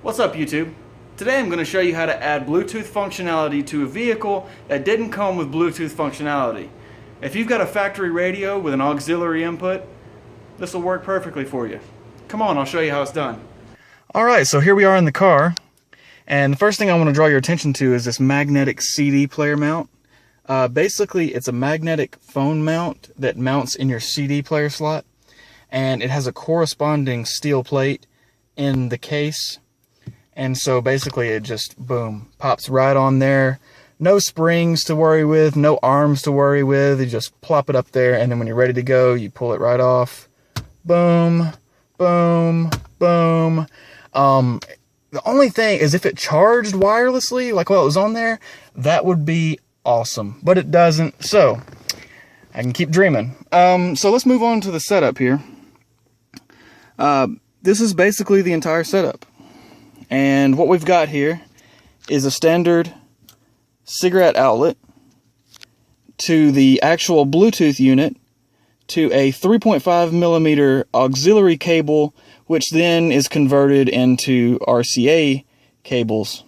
What's up, YouTube? Today I'm going to show you how to add Bluetooth functionality to a vehicle that didn't come with Bluetooth functionality. If you've got a factory radio with an auxiliary input, this will work perfectly for you. Come on, I'll show you how it's done. Alright, so here we are in the car, and the first thing I want to draw your attention to is this magnetic CD player mount. Basically, it's a magnetic phone mount that mounts in your CD player slot, and it has a corresponding steel plate in the case. And so basically it just, boom, pops right on there. No springs to worry with, no arms to worry with. You just plop it up there, and then when you're ready to go, you pull it right off. Boom, boom, boom. The only thing is if it charged wirelessly, like while it was on there, that would be awesome. But it doesn't, so I can keep dreaming. So let's move on to the setup here. This is basically the entire setup. And what we've got here is a standard cigarette outlet to the actual Bluetooth unit to a 3.5 millimeter auxiliary cable, which then is converted into RCA cables.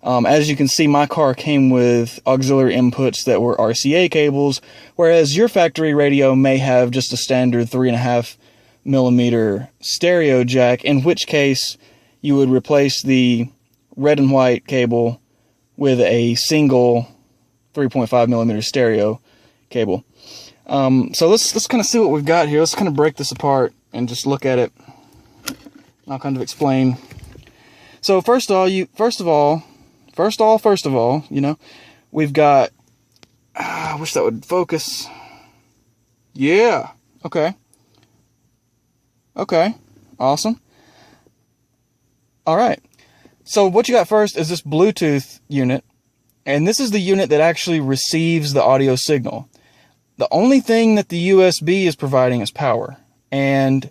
As you can see, my car came with auxiliary inputs that were RCA cables, whereas your factory radio may have just a standard 3.5 millimeter stereo jack, in which case you would replace the red and white cable with a single 3.5 millimeter stereo cable. So let's kind of see what we've got here. Let's kind of break this apart and just look at it. I'll kind of explain. So first of all, you know, we've got, I wish that would focus. Yeah. Okay. Awesome. Alright, so what you got first is this Bluetooth unit, and this is the unit that actually receives the audio signal. The only thing that the USB is providing is power, and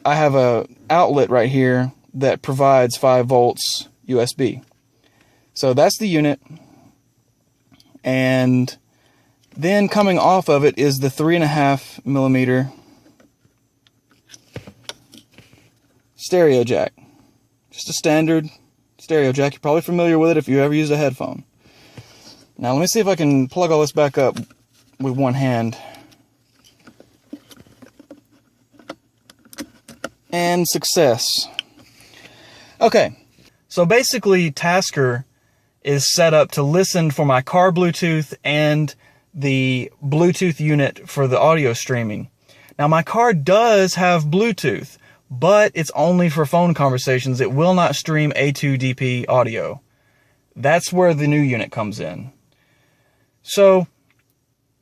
I have an outlet right here that provides 5 volts USB. So that's the unit, and then coming off of it is the 3.5 millimeter stereo jack. Just a standard stereo jack. You're probably familiar with it if you ever used a headphone. Now let me see if I can plug all this back up with one hand. And success. Okay, so basically Tasker is set up to listen for my car Bluetooth and the Bluetooth unit for the audio streaming. Now my car does have Bluetooth, but it's only for phone conversations. It will not stream A2DP audio. That's where the new unit comes in. So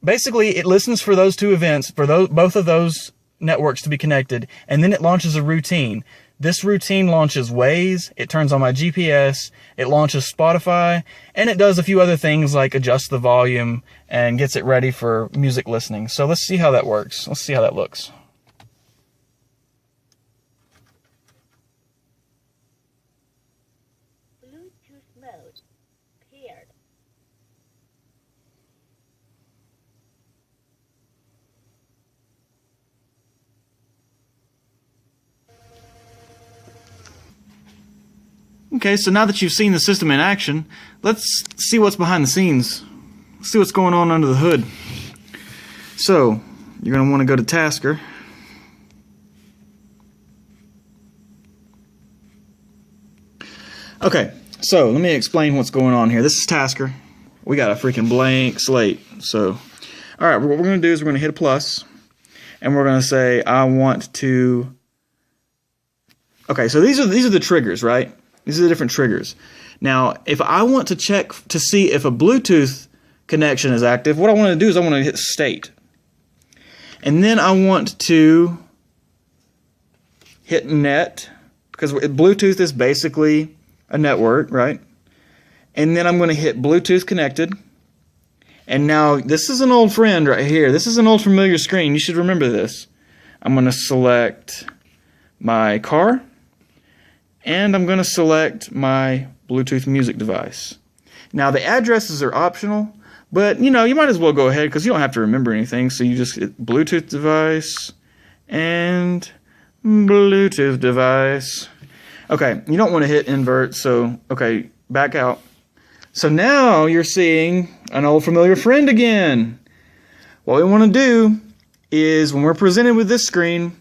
basically it listens for those two events, for both of those networks to be connected, and then it launches a routine. This routine launches Waze, it turns on my GPS, it launches Spotify, and it does a few other things like adjust the volume and gets it ready for music listening. So let's see how that works. Let's see how that looks. Mode paired. Okay, so now that you've seen the system in action, let's see what's behind the scenes. Let's see what's going on under the hood. So, you're going to want to go to Tasker. Okay, so let me explain what's going on here. This is Tasker. We got a freaking blank slate. So, alright, what we're going to do is we're going to hit a plus, and we're going to say, I want to... Okay, so these are the triggers, right? These are the different triggers. Now, if I want to check to see if a Bluetooth connection is active, what I want to do is I want to hit state. And then I want to hit net, because Bluetooth is basically a network, right? And then I'm going to hit Bluetooth connected. And now this is an old friend right here. This is an old familiar screen. You should remember this. I'm going to select my car, and I'm going to select my Bluetooth music device. Now the addresses are optional, but you know, you might as well go ahead because you don't have to remember anything. So you just hit Bluetooth device and Bluetooth device. Okay, you don't want to hit invert, so, okay, back out. So now you're seeing an old familiar friend again. What we want to do is, when we're presented with this screen,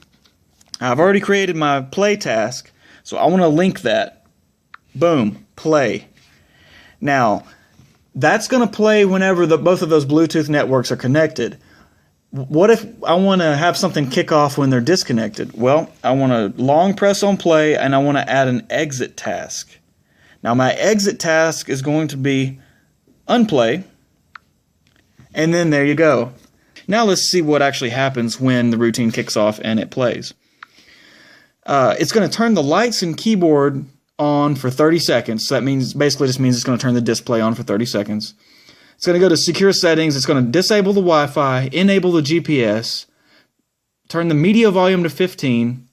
I've already created my play task, so I want to link that. Boom, play. Now, that's going to play whenever both of those Bluetooth networks are connected. What if I want to have something kick off when they're disconnected? Well, I want to long press on play, and I want to add an exit task. Now, my exit task is going to be unplay, and then there you go. Now let's see what actually happens when the routine kicks off and it plays. It's going to turn the lights and keyboard on for 30 seconds. So that basically just means it's going to turn the display on for 30 seconds. It's going to go to secure settings. It's going to disable the Wi-Fi, enable the GPS, turn the media volume to 15,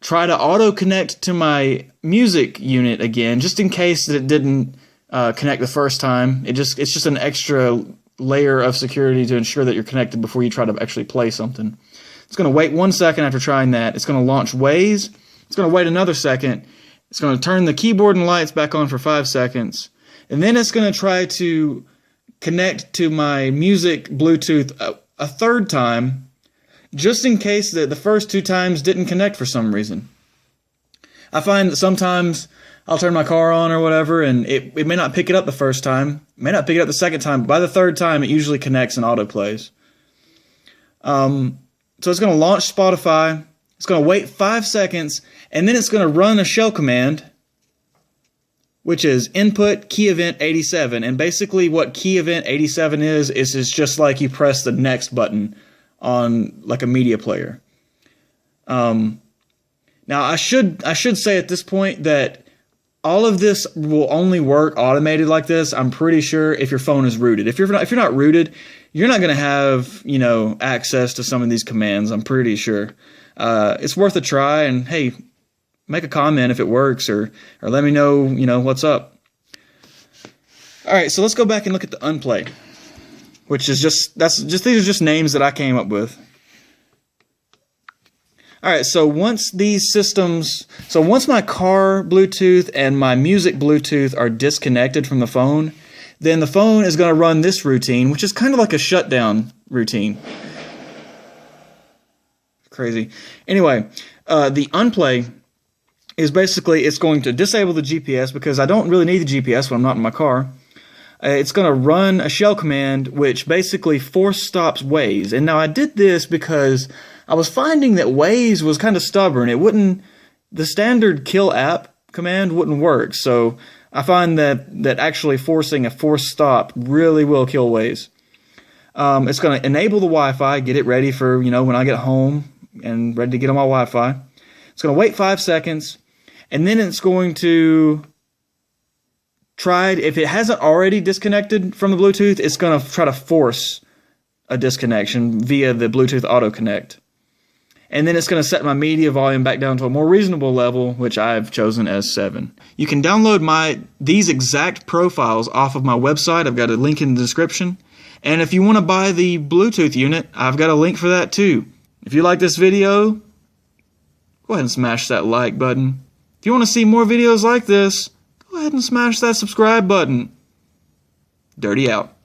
try to auto-connect to my music unit again, just in case that it didn't connect the first time. It's just an extra layer of security to ensure that you're connected before you try to actually play something. It's going to wait 1 second after trying that. It's going to launch Waze. It's going to wait another second. It's going to turn the keyboard and lights back on for 5 seconds. And then it's going to try to connect to my music Bluetooth a third time, just in case that the first 2 times didn't connect for some reason. I find that sometimes I'll turn my car on or whatever, and it may not pick it up the first time, it may not pick it up the second time, but by the third time it usually connects and autoplays. So it's going to launch Spotify, it's going to wait 5 seconds, and then it's going to run a shell command, which is input key event 87. And basically what key event 87 is it's just like you press the next button on like a media player. Now I should say at this point that all of this will only work automated like this, I'm pretty sure, if your phone is rooted. If you're not rooted, you're not going to have, access to some of these commands, I'm pretty sure. It's worth a try, and hey, make a comment if it works, or let me know, what's up. All right, so let's go back and look at the unplay, which is these are just names that I came up with. All right, so once my car Bluetooth and my music Bluetooth are disconnected from the phone, then the phone is going to run this routine, which is kind of like a shutdown routine. Crazy. Anyway, the unplay is basically, it's going to disable the GPS because I don't really need the GPS when I'm not in my car. It's going to run a shell command which basically force stops Waze. And now I did this because I was finding that Waze was kind of stubborn. The standard kill app command wouldn't work. So I find that actually forcing a force stop really will kill Waze. It's going to enable the Wi-Fi, get it ready for, when I get home and ready to get on my Wi-Fi. It's going to wait 5 seconds, and then it's going to try, if it hasn't already disconnected from the Bluetooth, it's going to try to force a disconnection via the Bluetooth Auto Connect. And then it's going to set my media volume back down to a more reasonable level, which I've chosen as 7. You can download these exact profiles off of my website. I've got a link in the description. And if you want to buy the Bluetooth unit, I've got a link for that too. If you like this video, go ahead and smash that like button. If you want to see more videos like this, go ahead and smash that subscribe button. Dirty out.